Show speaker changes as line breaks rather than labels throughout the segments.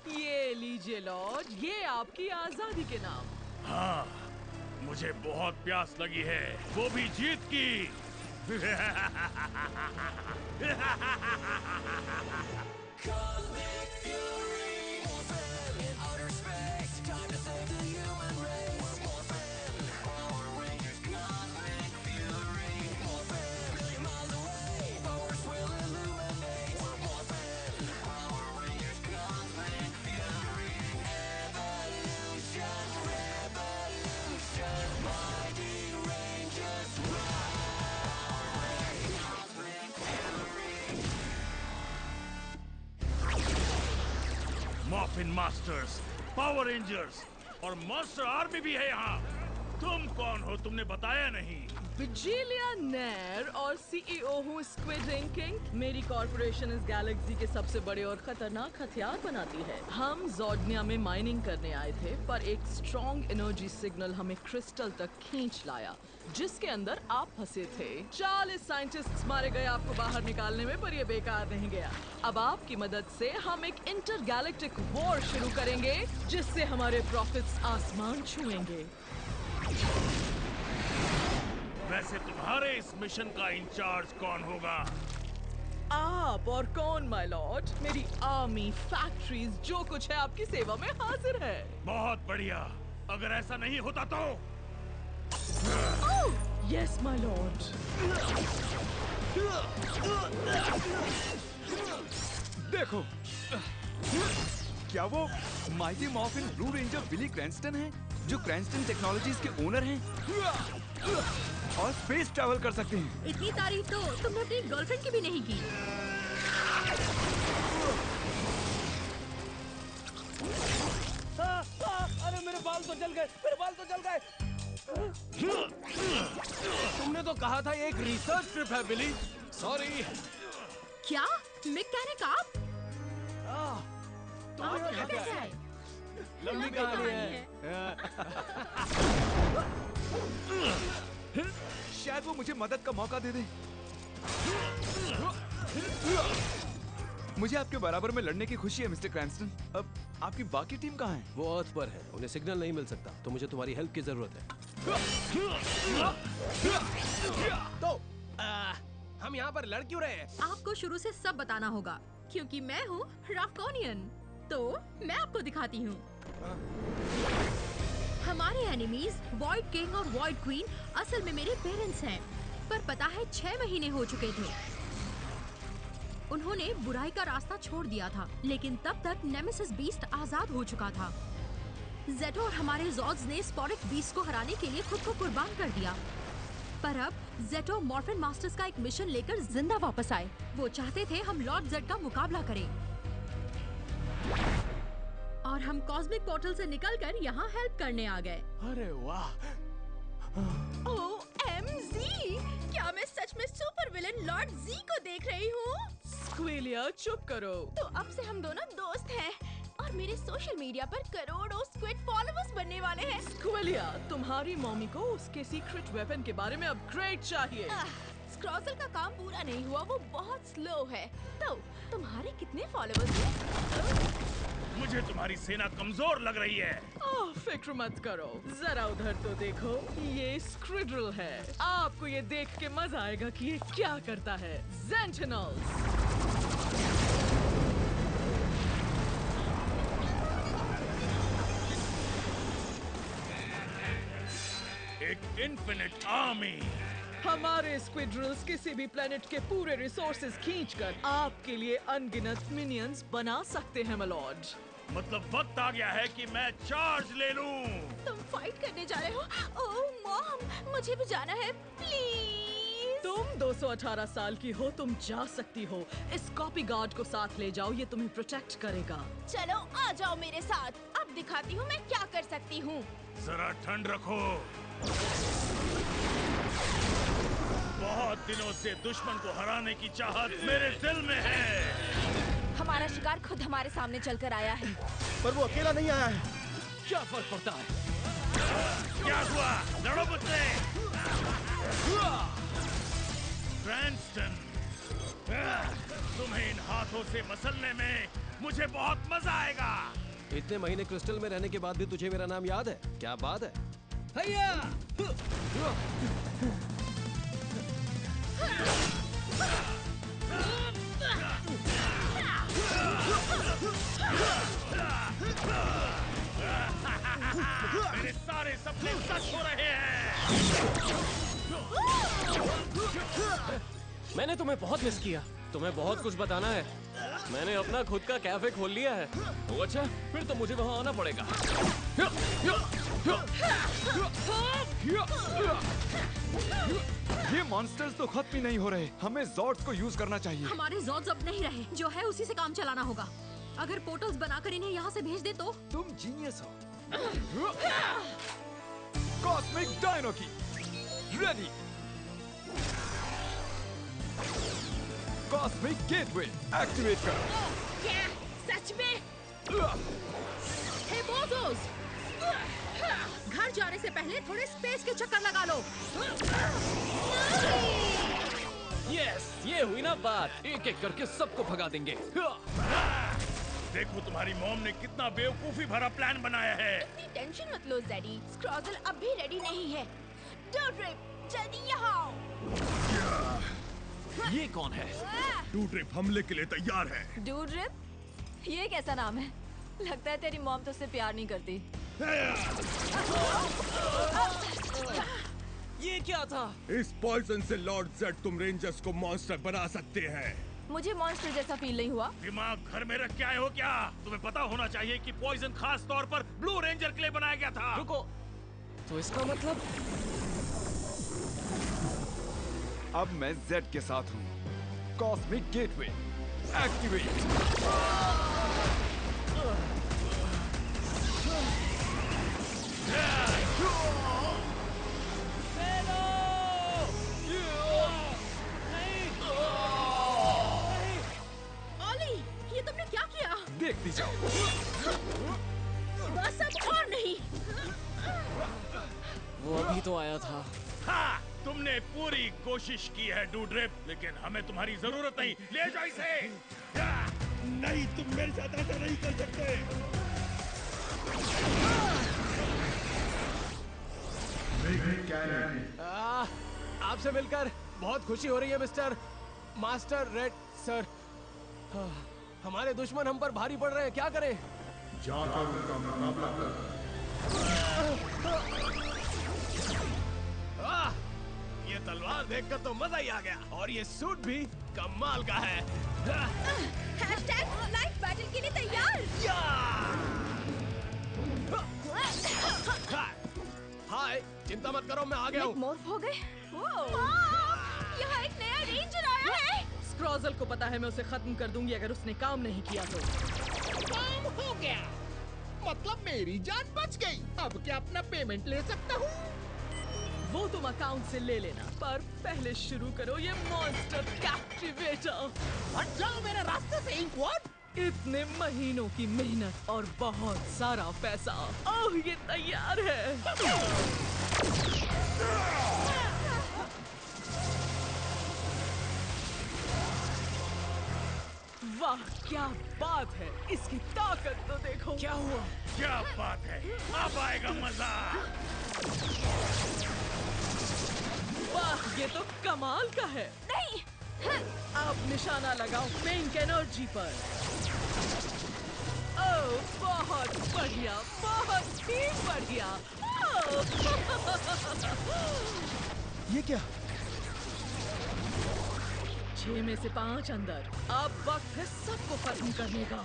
ये लीजिए लॉर्ड, ये आपकी आजादी के नाम।
हाँ, मुझे बहुत प्यास लगी है, वो भी जीत की। मॉर्फिन मास्टर्स, पावर रेंजर्स और मॉन्स्टर आर्मी भी है यहाँ। तुम कौन हो, तुमने बताया नहीं।
विजिलिया नेर और सीईओ हूँ स्क्विड इंकिंग। मेरी कॉर्पोरेशन इस गैलेक्सी के सबसे बड़े और खतरनाक हथियार बनाती है। हम जॉर्डनिया में माइनिंग करने आए थे, पर एक स्ट्रॉन्ग एनर्जी सिग्नल हमें क्रिस्टल तक खींच लाया, जिसके अंदर आप फंसे थे। 40 साइंटिस्ट्स मारे गए आपको बाहर निकालने में, पर ये बेकार नहीं गया। अब आपकी मदद से हम एक इंटर गैलेक्टिक वॉर शुरू करेंगे, जिससे हमारे प्रॉफिट्स आसमान छुएंगे।
वैसे तुम्हारे इस मिशन का इंचार्ज कौन होगा?
आप और कौन माय लॉर्ड। मेरी आर्मी, फैक्ट्रीज, जो कुछ है आपकी सेवा में हाजिर है।
बहुत बढ़िया। अगर ऐसा नहीं होता तो?
Yes my Lord.
देखो, क्या वो माइटी मॉर्फिन ब्लू रेंजर बिली क्रैंस्टन है, जो क्रैंस्टन टेक्नोलॉजीज के ओनर हैं और स्पेस ट्रैवल कर सकते हैं।
इतनी तारीफ तो तुमने अपनी गर्लफ्रेंड की भी नहीं की।
अरे मेरे बाल तो जल गए, मेरे बाल तो जल गए। तुमने तो कहा था ये एक रिसर्च ट्रिप है बिली। सॉरी।
क्या मैकेनिक आप?
तुम
आप
यहाँ
यहाँ
कैसे
कैसे
आए?
आए?
लंबी कहानी है।
शायद वो मुझे मदद का मौका दे दे। मुझे आपके बराबर में लड़ने की खुशी है मिस्टर क्रैंस्टन। अब आपकी बाकी टीम कहाँ है?
वो अर्थ पर है, उन्हें सिग्नल नहीं मिल सकता, तो मुझे तुम्हारी हेल्प की जरूरत है। तो हम यहाँ पर लड़ क्यों रहे हैं?
आपको शुरू से सब बताना होगा, क्योंकि मैं हूँ राफ्कोनियन। तो मैं आपको दिखाती हूँ। हमारे एनिमीज वॉइड किंग और वॉइड क्वीन असल में मेरे पेरेंट्स हैं, पर पता है 6 महीने हो चुके थे। उन्होंने बुराई का रास्ता छोड़ दिया था, लेकिन तब तक नेमेसिस बीस्ट आजाद हो चुका था। जेटो और हमारे जॉड्स ने स्पोरिक बीस्ट को हराने के लिए खुद को कुर्बान कर दिया। पर अब जेटो मॉर्फिन मास्टर्स का एक मिशन लेकर जिंदा वापस आए। वो चाहते थे हम लॉर्ड जेड का मुकाबला करें, और हम कॉस्मिक पोर्टल से निकलकर यहाँ हेल्प करने आ गए।
अरे वाह!
OMG! क्या मैं सच में सुपर विलेन लॉर्ड जी को देख रही हूँ?
स्क्विलिया चुप करो।
तो अब से हम दोनों दोस्त हैं और मेरे सोशल मीडिया पर करोड़ों स्क्विड फॉलोअर्स बनने वाले हैं।
स्क्विलिया, तुम्हारी मम्मी को उसके सीक्रेट वेपन के बारे में अपग्रेड चाहिए।
स्क्रॉजल का काम पूरा नहीं हुआ, वो बहुत स्लो है। तो तुम्हारे कितने फॉलोअर्स हैं?
मुझे तुम्हारी सेना कमजोर लग रही है।
ओह, फिक्र मत करो, जरा उधर तो देखो। ये स्क्रिड्रल है। आपको ये देख के मजा आएगा कि ये क्या करता है। ज़ेंटिनल्स।
एक इन्फिनिट आर्मी।
हमारे स्क्विड्रल्स किसी भी प्लेनेट के पूरे रिसोर्सेज खींचकर आपके लिए अनगिनत मिनियंस बना सकते हैं मलॉर्ड।
मतलब वक्त आ गया है कि मैं चार्ज ले लूं।
तुम फाइट करने जा रहे हो? ओह मॉम, मुझे भी जाना है, प्लीज।
तुम 218 साल की हो, तुम जा सकती हो। इस कॉपी गार्ड को साथ ले जाओ, ये तुम्हें प्रोटेक्ट करेगा।
चलो आ जाओ मेरे साथ, अब दिखाती हूँ मैं क्या कर सकती हूँ।
जरा ठंड रखो। बहुत दिनों से दुश्मन को हराने की चाहत मेरे दिल में है।
हमारा शिकार खुद हमारे सामने चलकर आया है।
पर वो अकेला नहीं आया है। क्या फर्क पड़ता है?
क्या हुआ? लड़ो मुझसे। क्रैंस्टन, तुम्हें इन हाथों से मसलने में मुझे बहुत मजा आएगा।
इतने महीने क्रिस्टल में रहने के बाद भी तुझे मेरा नाम याद है? क्या बात है? हैया!
मेरे सारे सपने सच हो रहे हैं।
मैंने तुम्हें बहुत मिस किया। तुम्हें बहुत कुछ बताना है। मैंने अपना खुद का कैफे खोल लिया है। ओ अच्छा, फिर तो मुझे वहाँ आना पड़ेगा।
ये मॉन्स्टर्स तो खत्म ही नहीं हो रहे। हमें जॉर्ड्स को यूज करना चाहिए।
हमारे जॉड्स अब नहीं रहे, जो है उसी से काम चलाना होगा। अगर पोर्टल्स बनाकर इन्हें यहाँ से भेज दे तो?
तुम जीनियस हो। कॉस्मिक डायनो की रेडी। कॉस्मिक गेटवे एक्टिवेट करो।
क्या? सच में? हे बोसोस! घर जाने से पहले थोड़े स्पेस के चक्कर लगा लो।
यस, ये हुई ना बात। एक एक करके सबको भगा देंगे।
देखो तुम्हारी मॉम ने कितना बेवकूफी भरा प्लान बनाया है।
इतनी टेंशन मत लो ज़ेडी, स्क्रॉजल अब भी रेडी नहीं है। डोड्रिप, जल्दी यहाँ आओ।
ये कौन है?
डूड्रिप हमले के लिए तैयार है।
डोड्रिप? ये कैसा नाम है? लगता है तेरी मॉम तुझसे प्यार नहीं करती।
ये क्या था?
इस पॉइजन से लॉर्ड जेड तुम रेंजर्स को मॉन्स्टर बना सकते हैं।
मुझे मॉन्स्टर जैसा फील नहीं हुआ।
दिमाग घर में रख के आए हो क्या? तुम्हें पता होना चाहिए कि पॉइजन खास तौर पर ब्लू रेंजर के लिए बनाया गया था।
रुको, तो इसका मतलब?
अब मैं जेड के साथ हूँ। Cosmic gateway activate.
ओली, ये तुमने क्या किया?
देखती जाओ।
बस अब और नहीं।
वो अभी तो आया था।
हाँ, तुमने पूरी कोशिश की है डूड्रिप, लेकिन हमें तुम्हारी जरूरत नहीं। ले जाओ इसे। नहीं, तुम मेरे साथ ऐसा नहीं कर सकते।
आपसे मिलकर बहुत खुशी हो रही है मिस्टर मास्टर रेड सर। हमारे दुश्मन हम पर भारी पड़ रहे हैं, क्या करें? ये तलवार देखकर तो मजा ही आ गया, और ये सूट भी कमाल का है।
लाइफ बैटल के लिए तैयार।
हाय, चिंता मत करो, मैं आ गया हूँ।
मोर्फ हो गए। यहाँ एक नया रेंजर आया है।
स्क्रॉजल को पता है मैं उसे खत्म कर दूंगी अगर उसने काम नहीं किया तो।
काम हो गया, मतलब मेरी जान बच गई। अब क्या अपना पेमेंट ले सकता हूँ?
वो तुम अकाउंट से ले लेना, पर पहले शुरू करो ये मॉन्स्टर कैप्टिवेटर।
हट जाओ मेरे रास्ते से, इंकवर्ड।
इतने महीनों की मेहनत और बहुत सारा पैसा, ओह ये तैयार है। वाह क्या बात है, इसकी ताकत तो देखो।
क्या हुआ?
क्या बात है, अब आएगा मजा।
वाह ये तो कमाल का है।
नहीं,
आप निशाना लगाओ पिंक एनर्जी पर। ओह बहुत बढ़िया, बहुत ही बढ़िया।
ये क्या?
6 में से 5 अंदर। अब वक्त है सबको खत्म करने का।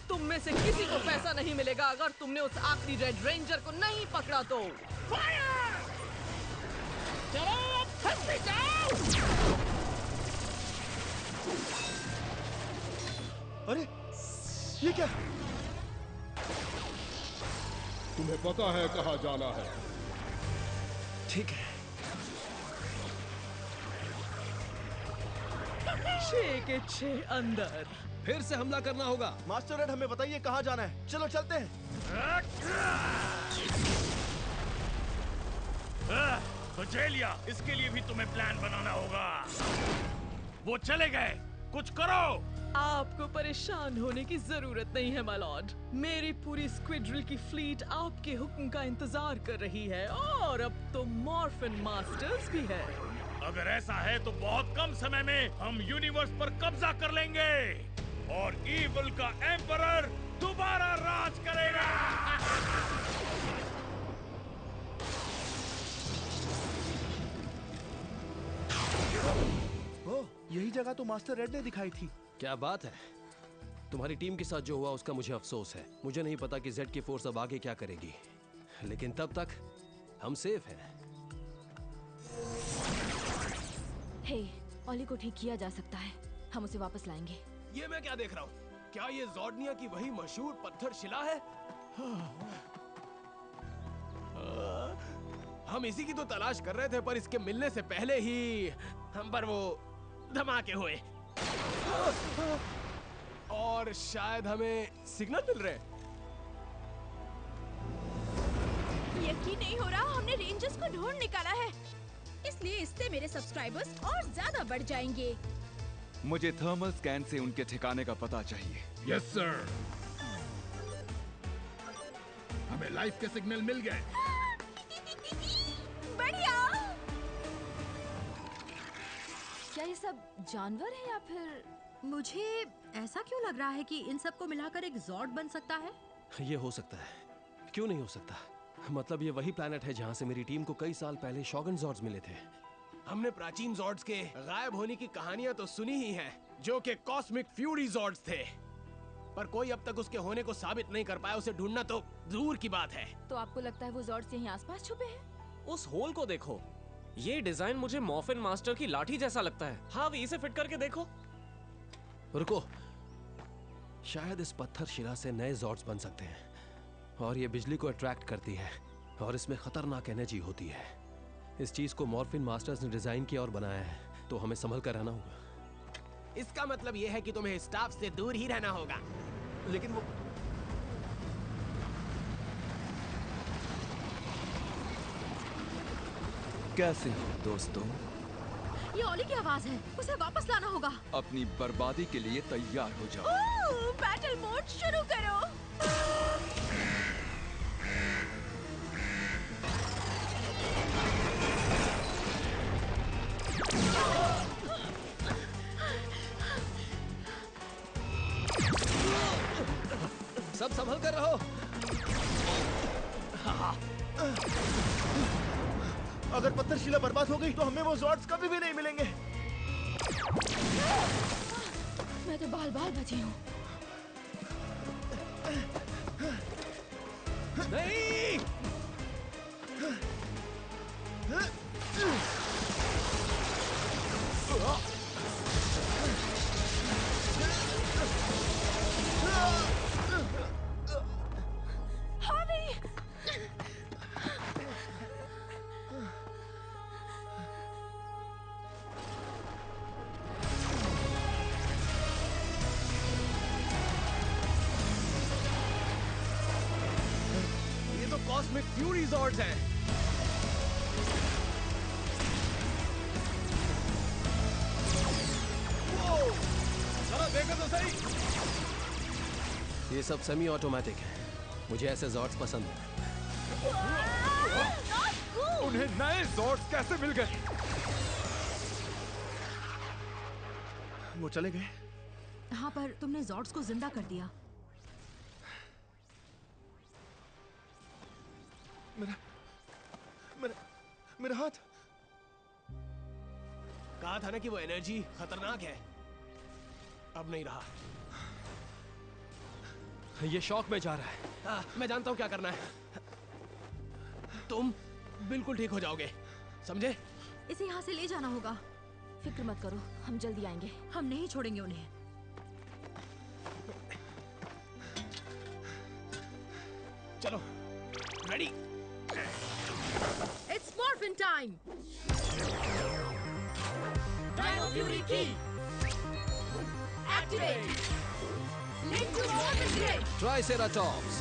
तुम में से किसी को पैसा नहीं मिलेगा अगर तुमने उस आखिरी रेड रेंजर को नहीं पकड़ा तो।
चलो अब फंस जाओ।
अरे ये क्या?
तुम्हें पता है कहाँ जाना है?
ठीक है।
6 के 6 अंदर।
फिर से हमला करना होगा।
मास्टर रेड हमें बताइए कहाँ जाना है। चलो चलते हैं।
तो जेलिया, इसके लिए भी तुम्हें प्लान बनाना होगा। वो चले गए, कुछ करो।
आपको परेशान होने की जरूरत नहीं है मालॉर्ड। मेरी पूरी स्क्विड्रल की फ्लीट आपके हुक्म का इंतजार कर रही है और अब तो मॉर्फिन मास्टर्स भी है।
अगर ऐसा है तो बहुत कम समय में हम यूनिवर्स पर कब्जा कर लेंगे और ईविल का एम्परर दोबारा राज करेगा।
ओह, यही जगह तो मास्टर रेड ने दिखाई थी।
क्या बात है। तुम्हारी टीम के साथ जो हुआ उसका मुझे अफसोस है। मुझे नहीं पता कि जेड की फोर्स अब आगे क्या करेगी, लेकिन तब तक हम सेफ हैं।
हे, ऑली को ठीक किया जा सकता है। हम उसे वापस लाएंगे।
ये मैं क्या देख रहा हूँ? क्या ये जॉर्डनिया की वही मशहूर पत्थर शिला है? हम इसी की तो तलाश कर रहे थे, पर इसके मिलने से पहले ही हम पर वो धमाके हुए और शायद हमें सिग्नल मिल रहे हैं।
यकीन नहीं हो रहा, हमने रेंजर्स को ढूंढ निकाला है।
इसलिए इससे मेरे सब्सक्राइबर्स और ज्यादा बढ़ जाएंगे।
मुझे थर्मल स्कैन से उनके ठिकाने का पता चाहिए।
Yes sir. हमें लाइफ के सिग्नल मिल गए।
बढ़िया। क्या ये सब जानवर है या फिर?
मुझे ऐसा क्यों लग रहा है कि इन सबको मिलाकर एक जॉर्ड बन सकता है?
ये हो सकता है, क्यों नहीं हो सकता? मतलब ये वही प्लैनेट है जहाँ से मेरी टीम को कई साल पहले शॉगन जॉर्ड्स मिले थे। हमने प्राचीन जॉर्ड्स के गायब होने की कहानियां तो सुनी ही हैं, जो कि कॉस्मिक फ्यूरी जॉर्ड्स थे, पर कोई अब तक उसके होने को साबित नहीं कर पाया। उसे ढूंढना तो दूर की बात है।
तो आपको लगता है वो जॉर्ड्स यहीं आसपास छुपे हैं?
उस होल को देखो, ये डिजाइन मुझे मॉर्फिन मास्टर की लाठी जैसा लगता है। हाँ, इसे फिट करके देखो।
रुको, शायद इस पत्थर शिला से नए जॉर्ड्स बन सकते हैं और ये बिजली को अट्रैक्ट करती है और इसमें खतरनाक एनर्जी होती है। इस चीज को मॉर्फिन मास्टर्स ने डिजाइन किया और बनाया है, तो हमें संभल कर रहना होगा। इसका मतलब यह है कि तुम्हें स्टाफ से दूर ही रहना होगा।
लेकिन वो
कैसे हो दोस्तों?
ये ओली की आवाज है, उसे वापस लाना होगा।
अपनी बर्बादी के लिए तैयार हो जाओ।
ओह, बैटल मोड शुरू करो।
सब संभल कर रहो।
अगर पत्थर शिला बर्बाद हो गई तो हमें वो जॉर्ड्स कभी भी नहीं मिलेंगे।
मैं तो बाल बाल बची हूँ।
नहीं! ये तो कॉस्मिक फ्यूरी जॉर्ड्स हैं। जरा देखो तो सही। ये सब सेमी ऑटोमेटिक है। मुझे ऐसे जॉर्ड्स पसंद हैं।
उन्हें नए जॉर्ड्स कैसे मिल गए?
वो चले गए।
हाँ, पर तुमने जॉर्ड्स को जिंदा कर दिया।
मेरा हाथ।
कहा था ना कि वो एनर्जी खतरनाक है। अब नहीं रहा। ये शॉक में जा रहा है। मैं जानता हूँ क्या करना है। तुम बिल्कुल ठीक हो जाओगे, समझे?
इसे यहाँ से ले जाना होगा।
फिक्र मत करो, हम जल्दी आएंगे।
हम नहीं छोड़ेंगे उन्हें।
चलो, ready?
It's morphin time!
Dino Fury Key! Activate! Link to Morphin Grid!
Triceratops!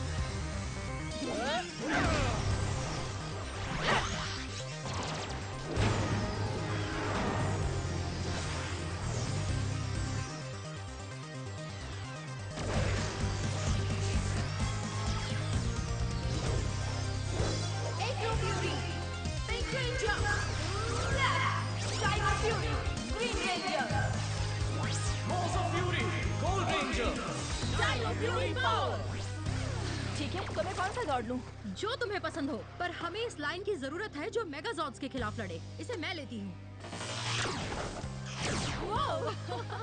ठीक है, तो मैं कौन सा जॉर्ड लूं?
जो तुम्हें पसंद हो, पर हमें इस लाइन की जरूरत है जो मेगा जॉर्ड्स के खिलाफ लड़े। इसे मैं लेती हूँ।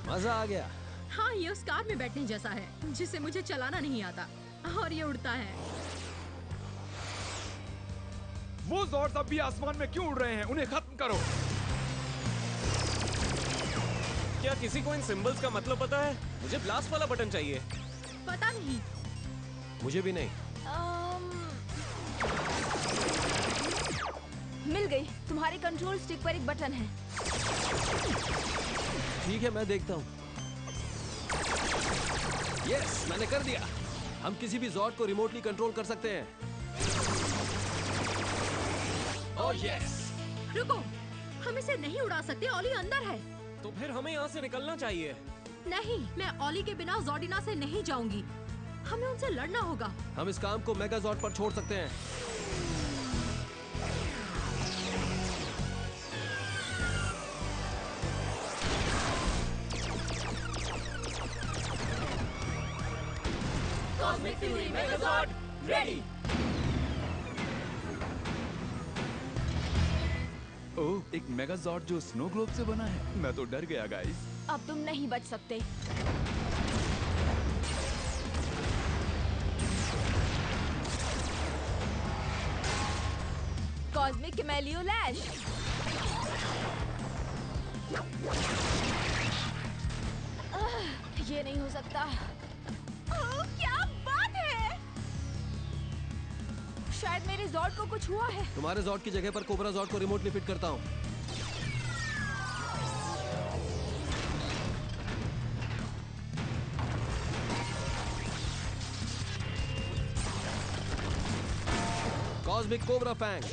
मजा आ गया।
हाँ, ये उस कार में बैठने जैसा है जिसे मुझे चलाना नहीं आता, और ये उड़ता है।
वो जॉर्ड्स अब भी आसमान में क्यों उड़ रहे हैं? उन्हें खत्म करो।
क्या किसी को इन सिंबल्स का मतलब पता है? मुझे ब्लास्ट वाला बटन चाहिए।
पता नहीं।
मुझे भी नहीं।
मिल गई। तुम्हारे कंट्रोल स्टिक पर एक बटन है।
ठीक है, मैं देखता हूँ। यस, मैंने कर दिया। हम किसी भी जॉर्ड को रिमोटली कंट्रोल कर सकते हैं। Oh yes.
रुको, हम इसे नहीं उड़ा सकते। ऑली अंदर है।
तो फिर हमें यहाँ से निकलना चाहिए।
नहीं, मैं ऑली के बिना जॉर्डिना से नहीं जाऊंगी। हमें उनसे लड़ना होगा।
हम इस काम को मेगा जॉर्ड पर छोड़ सकते हैं।
Cosmic fury megazord ready.
Oh, एक मेगा जॉर्ड जो स्नो ग्लोब से बना है। मैं तो डर गया गाइस।
अब तुम नहीं बच सकते। कॉस्मिक कैमेलियो लैश। ये नहीं हो सकता। क्या बात है! शायद मेरे जॉर्ड को कुछ हुआ है।
तुम्हारे जॉर्ड की जगह पर कोबरा जॉर्ड को रिमोटली फिट करता हूँ। Cosmic cobra fang.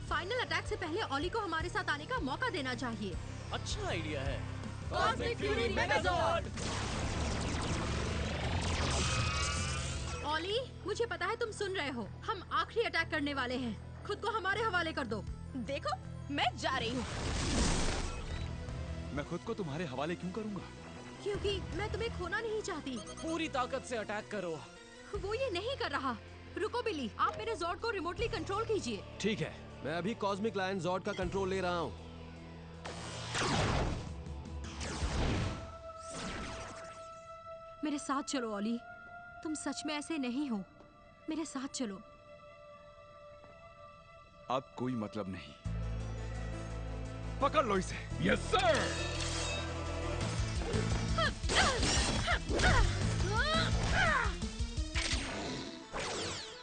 Final attack से पहले ऑली को हमारे साथ आने का मौका देना चाहिए।
अच्छा आइडिया है।
Cosmic fury मेगाजॉर्ड।
ऑली, मुझे पता है तुम सुन रहे हो। हम आखिरी अटैक करने वाले हैं। खुद को हमारे हवाले कर दो।
देखो, मैं जा रही हूँ।
मैं खुद को तुम्हारे हवाले क्यों करूंगा?
क्योंकि मैं तुम्हें खोना नहीं चाहती।
पूरी ताकत से अटैक करो।
वो ये नहीं कर रहा। रुको बिली, आप मेरे जॉर्ड को रिमोटली कंट्रोल कीजिए।
ठीक है, मैं अभी कॉस्मिक लायन जॉर्ड का कंट्रोल ले रहा हूँ।
मेरे साथ चलो ऑली। तुम सच में ऐसे नहीं हो। मेरे साथ चलो।
अब कोई मतलब नहीं। पकड़ लो इसे।
Yes sir.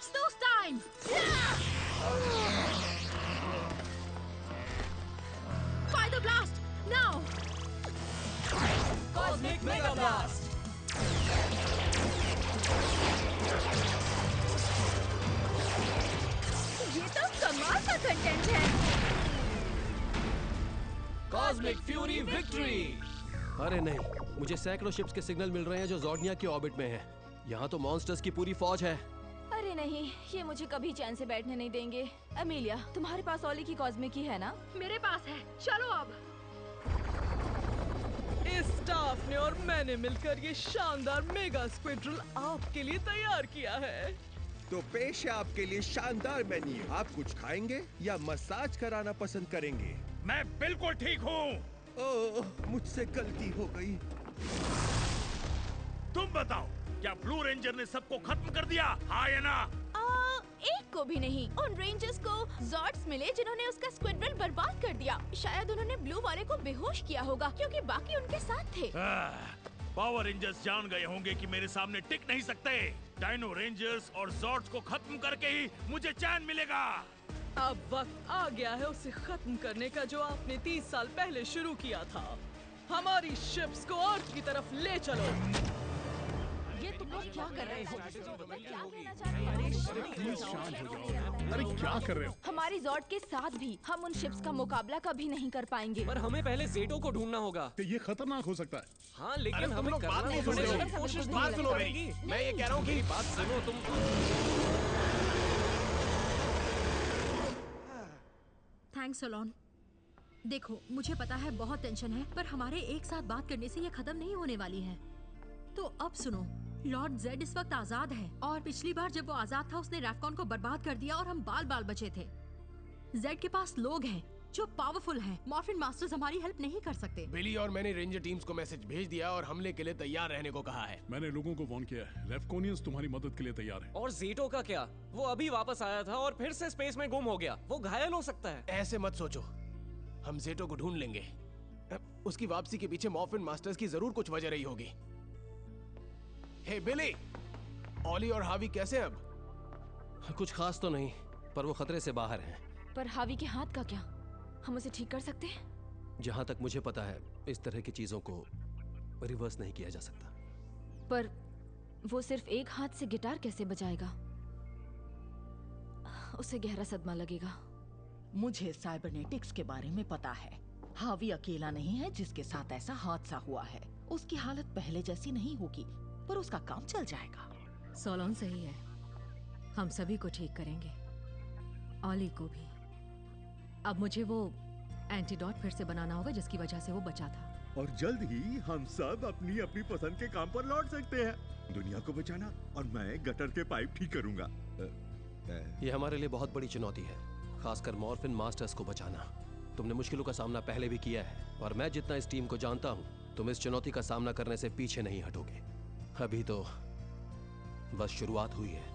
Snooze time! Fire the blast now!
Cosmic mega blast. ये तो कमाल का कंटेंट है।
Cosmic fury victory. अरे नहीं, मुझे सैकड़ों शिप्स के सिग्नल मिल रहे हैं जो जॉर्डिया की ऑर्बिट में हैं। यहाँ तो मॉन्स्टर्स की पूरी फौज है।
अरे नहीं, ये मुझे कभी चैन से बैठने नहीं देंगे। अमीलिया, तुम्हारे पास ऑली की कॉस्मिक की है ना?
मेरे पास है। चलो अब।
इस स्टाफ ने और मैंने मिलकर ये शानदार मेगा स्क्विड्रल आपके लिए तैयार किया है।
तो पेश है आपके लिए शानदार मेन्यू। आप कुछ खाएंगे या मसाज कराना पसंद करेंगे?
मैं बिल्कुल ठीक हूँ।
ओह, मुझसे गलती हो गई।
तुम बताओ, क्या ब्लू रेंजर ने सबको खत्म कर दिया? हाँ या ना?
एक को भी नहीं। उन रेंजर्स को जॉर्ड्स मिले जिन्होंने उसका स्क्विड्रल बर्बाद कर दिया। शायद उन्होंने ब्लू वाले को बेहोश किया होगा क्योंकि बाकी उनके साथ थे।
पावर रेंजर्स जान गए होंगे कि मेरे सामने टिक नहीं सकते। डायनो रेंजर्स और जॉर्ड्स को खत्म करके ही मुझे चैन मिलेगा।
अब वक्त आ गया है उसे खत्म करने का जो आपने 30 साल पहले शुरू किया था। हमारी शिप्स को अर्थ की तरफ ले चलो।
ये तुम लोग क्या कर रहे हो?
प्लीज शांत हो जाओ। अरे क्या कर रहे हो?
हमारी जॉर्ड के साथ भी हम उन शिप्स का मुकाबला कभी नहीं कर पाएंगे।
पर हमें पहले जेटो को ढूंढना होगा।
तो ये खतरनाक हो सकता है।
हाँ, लेकिन
अरे तुम
हमें
लोग
करना
बात नहीं
तो
सुन रहे हो।
पड़ेगा। कोशिश
बात
नहीं
सुनो
करेगी। मैं ये कह रहा हूँ कि बात सुनो तुम।
Thanks alone. देखो, मुझे पता है बहुत टेंशन है, पर हमारे एक साथ बात करने से ये खत्म नहीं होने वाली है। तो अब सुनो, लॉर्ड जेड इस वक्त आजाद है और पिछली बार जब वो आजाद था उसने रैफकॉन को बर्बाद कर दिया और हम बाल बाल बचे थे। जेड के पास लोग हैं जो पावरफुल हैं। मॉर्फिन मास्टर्स हमारी हेल्प नहीं कर सकते।
बिली और मैंने रेंजर टीम्स को मैसेज भेज दिया और हमले के लिए तैयार रहने को कहा है।
मैंने लोगों को वार्न किया है, रेफकोनियंस तुम्हारी मदद के लिए तैयार है।
और ज़ेटो का क्या? वो अभी वापस आया था और फिर से स्पेस में गुम हो गया। वो घायल हो सकता है।
ऐसे मत सोचो, हम ज़ेटो को ढूंढ लेंगे। उसकी वापसी के पीछे मॉर्फिन मास्टर्स की जरूर कुछ वजह रही होगी। हे बिली, ऑली और हावी कैसे अब?
कुछ खास तो नहीं, पर वो खतरे से बाहर हैं।
पर हावी के हाथ का क्या? हम उसे ठीक कर सकते हैं?
जहां तक मुझे पता है, इस तरह की चीजों को रिवर्स नहीं किया जा सकता।
पर वो सिर्फ एक हाथ से गिटार कैसे बजाएगा? उसे गहरा सदमा लगेगा।
मुझे साइबरनेटिक्स के बारे में पता है। हावी अकेला नहीं है जिसके साथ ऐसा हादसा हुआ है। उसकी हालत पहले जैसी नहीं होगी, पर उसका काम चल जाएगा।
सोलोन सही है, हम सभी को ठीक करेंगे, ऑली को भी। अब मुझे वो एंटीडोट फिर से बनाना होगा जिसकी वजह से वो बचा था।
और जल्द ही हम सब अपनी अपनी पसंद के काम पर लौट सकते हैं। दुनिया को बचाना और मैं गटर के पाइप ठीक करूंगा।
ये हमारे लिए बहुत बड़ी चुनौती है, खासकर मॉर्फिन मास्टर्स को बचाना। तुमने मुश्किलों का सामना पहले भी किया है और मैं जितना इस टीम को जानता हूँ, तुम इस चुनौती का सामना करने से पीछे नहीं हटोगे। अभी तो बस शुरुआत हुई है।